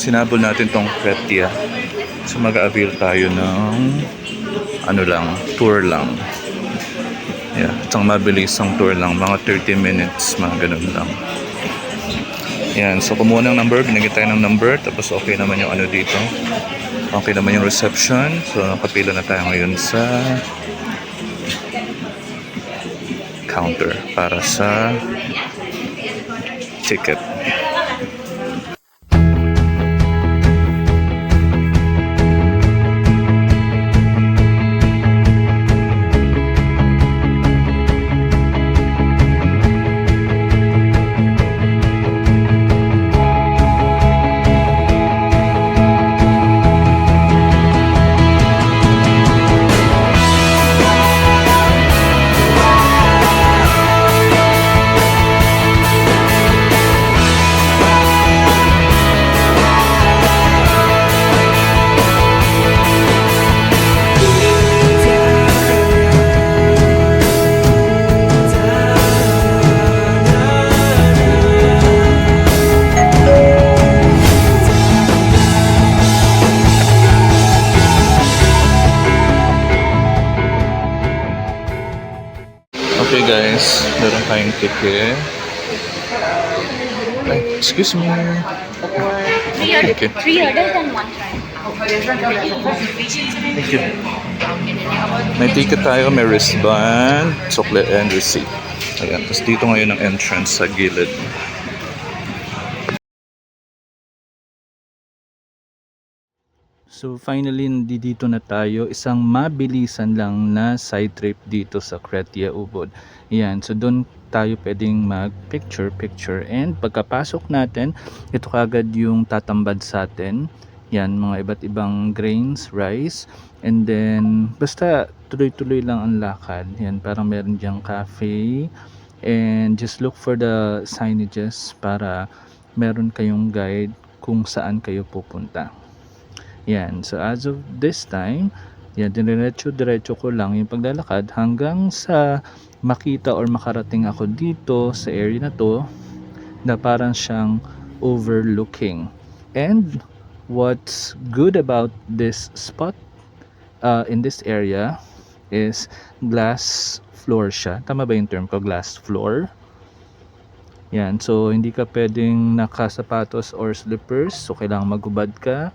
sinabol natin tong Kretia. So mag-avail tayo ng tour lang. Yeah, isang mabilisang tour lang, mga 30 minutes, mga ganun lang. Yan, so kumuha ng number, binigyan tayo ng number, tapos okay naman yung dito. Okay naman yung reception. So nakapila na tayo ngayon sa counter para sa ticket. Okay guys, meron tayong ticket. Ay, excuse me. Thank you. 3 orders and 1 try. Thank you. May ticket tayo, may wristband, chocolate and receipt. Ayan, tapos dito ngayon ang entrance sa gilid. So finally, dito na tayo. Isang mabilisan lang na side trip dito sa Kretia Ubod. Yan, so doon tayo pwedeng mag-picture and pagkapasok natin, ito kagad yung tatambad sa atin. Yan, mga iba't ibang grains, rice, and then basta tuloy-tuloy lang ang lakad. Yan, parang meron diyang cafe, and just look for the signages para meron kayong guide kung saan kayo pupunta. Yan, so as of this time, yan, diretso ko lang yung paglalakad hanggang sa makita or makarating ako dito sa area na to na parang siyang overlooking. And what's good about this spot in this area is glass floor siya. Tama ba yung term ko? Glass floor. Yan, so hindi ka pwedeng nakasapatos or slippers, so kailangan magubad ka.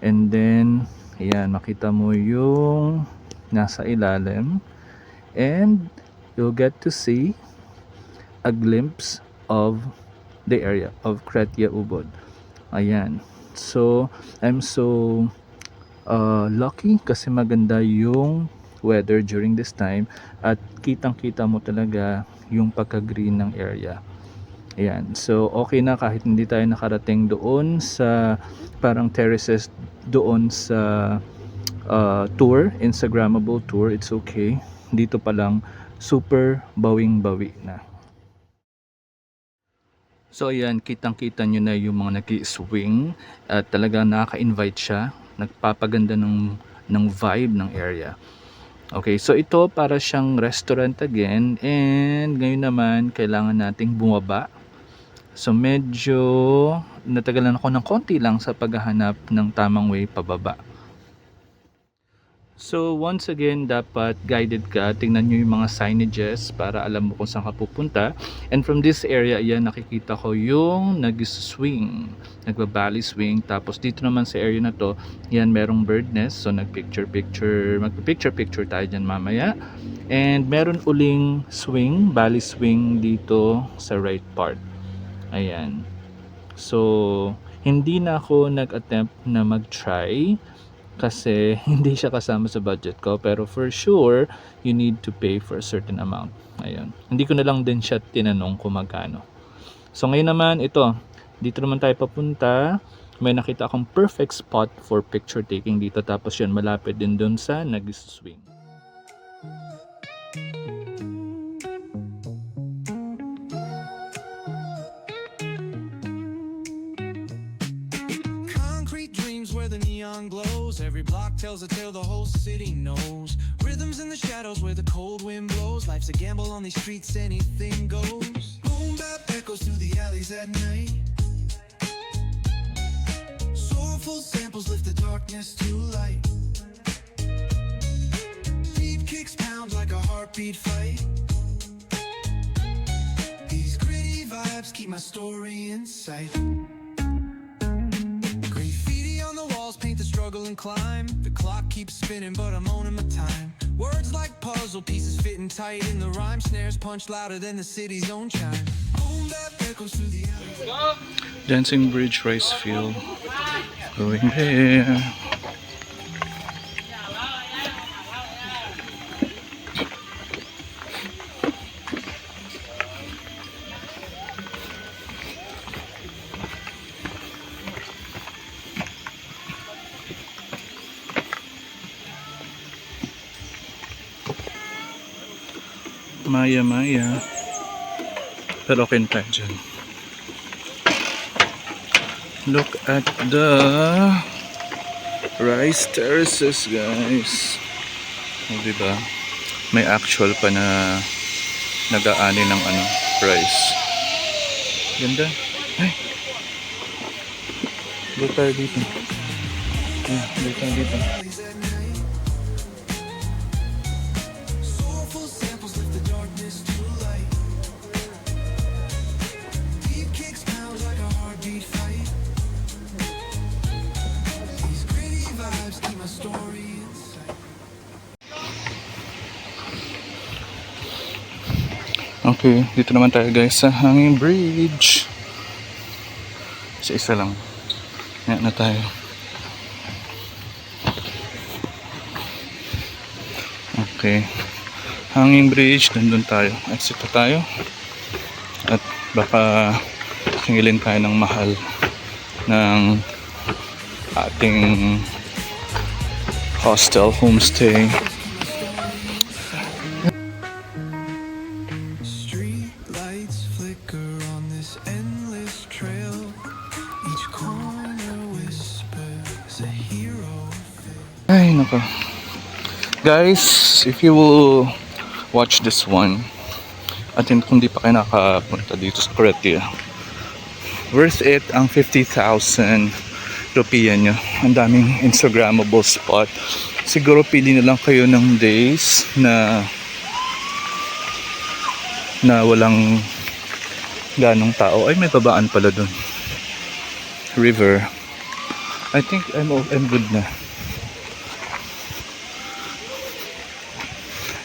And then, ayan, makita mo yung nasa ilalim. And you'll get to see a glimpse of the area of Kretia Ubod. Ayan. So, I'm so lucky kasi maganda yung weather during this time. At kitang-kita mo talaga yung pagka-green ng area. Ayan, so okay na kahit hindi tayo nakarating doon sa parang terraces doon sa tour, Instagrammable tour, it's okay. Dito pa lang super bawing-bawi na. So ayan, kitang-kita nyo na yung mga nag-i-swing at talagang nakaka-invite siya, nagpapaganda ng vibe ng area. Okay, so ito para siyang restaurant again, and ngayon naman kailangan nating bumaba. So medyo natagalan ako ng konti lang sa paghahanap ng tamang way pababa. So once again, dapat guided ka. Tingnan nyo yung mga signages para alam mo kung saan ka pupunta. And from this area, ayan, nakikita ko yung nag-swing, nagbabali swing. Tapos dito naman sa area na to, yan, merong bird nest. So magpipicture tayo dyan mamaya. And meron uling swing, bali swing dito sa right part. Ayan. So hindi na ako nag-attempt na mag-try kasi hindi siya kasama sa budget ko, pero for sure you need to pay for a certain amount. Ayun, hindi ko na lang din siya tinanong kung magkano. So ngayon naman ito, dito naman tayo papunta. May nakita akong perfect spot for picture taking dito, tapos yun malapit din dun sa nag-swing. Glows. Every block tells a tale the whole city knows. Rhythms in the shadows where the cold wind blows. Life's a gamble on these streets, anything goes. Boom bap echoes through the alleys at night. So Soulful samples lift the darkness to light. Beat kicks pound like a heartbeat fight. These gritty vibes keep my story in sight. Graffiti on the walls paint the struggle and climb. The clock keeps spinning but I'm owning my time. Words like puzzle pieces fitting tight in the rhyme. Snares punch louder than the city's own chime. Home that echoes through the alleys. Dancing Bridge rice field. Going there. Maya. Pero okay na tayo dyan. Look at the rice terraces, guys. O, diba? May actual pa na nag-aani ng rice. Ganda. Ay! Dito tayo dito. Dito tayo dito. Soulful samples lift the darkness to light. Beat kicks pound like a heartbeat fight. These gritty vibes keep my story in sight. Okay, dito naman tayo guys sa Hanging Bridge. Isa lang. Yan na tayo. Okay. Hanging Bridge, nandun tayo. Exit na tayo. At baka singilin tayo ng mahal ng ating hostel, homestay. Street lights flicker on this endless trail. Each corner whispers a hero. Ay, nako. Guys, if you will watch this one, at kung di pa kayo nakapunta dito sa Cretia, worth it ang 50,000 rupiah nyo. Ang daming Instagrammable spot. Siguro pili na lang kayo ng days na walang ganong tao. Ay, may babaan pala dun. River. I think I'm good na.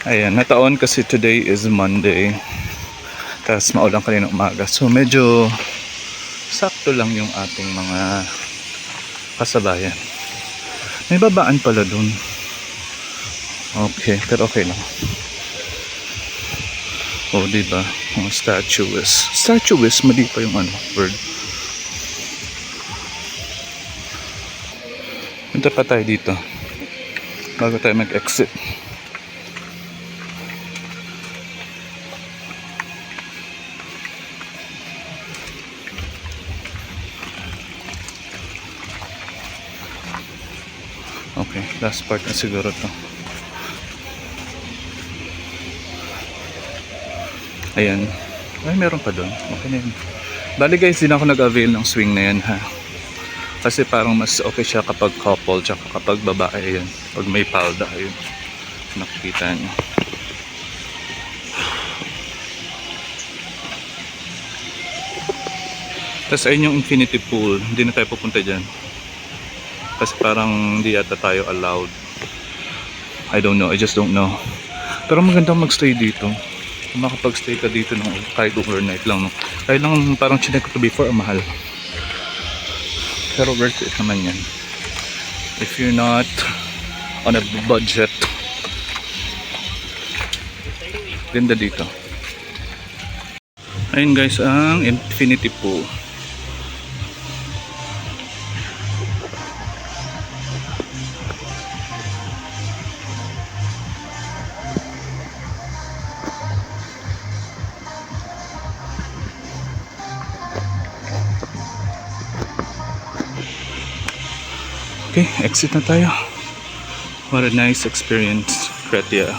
Ayan, nataon kasi today is Monday. Tapos maulang kanina umaga. So medyo sakto lang yung ating mga kasabayan. May babaan pala dun. Okay, pero okay lang. Oh, diba? Ang statuist, mali pa yung word. Punta pa tayo dito bago tayo mag-exit. Okay, last part na siguro to. Ayan. Ay, meron pa doon. Okay na yun. Bali guys, din ako nag-avail ng swing na yan ha. Kasi parang mas okay siya kapag couple tsaka kapag babae. Ayan. Pag may palda, ayun. Nakikita nyo. Tapos ayun yung infinity pool. Hindi na tayo pupunta dyan. Kasi parang hindi yata tayo allowed. I don't know. I just don't know. Pero magandang magstay dito. Kung makapag-stay ka dito ng kahit overnight lang. No? Kahit lang parang chinek ko to before, mahal. Pero worth it naman yan. If you're not on a budget. Ganda dito. Ayun guys, ang infinity pool. Okay, exit na tayo. What a nice experience, Cretia.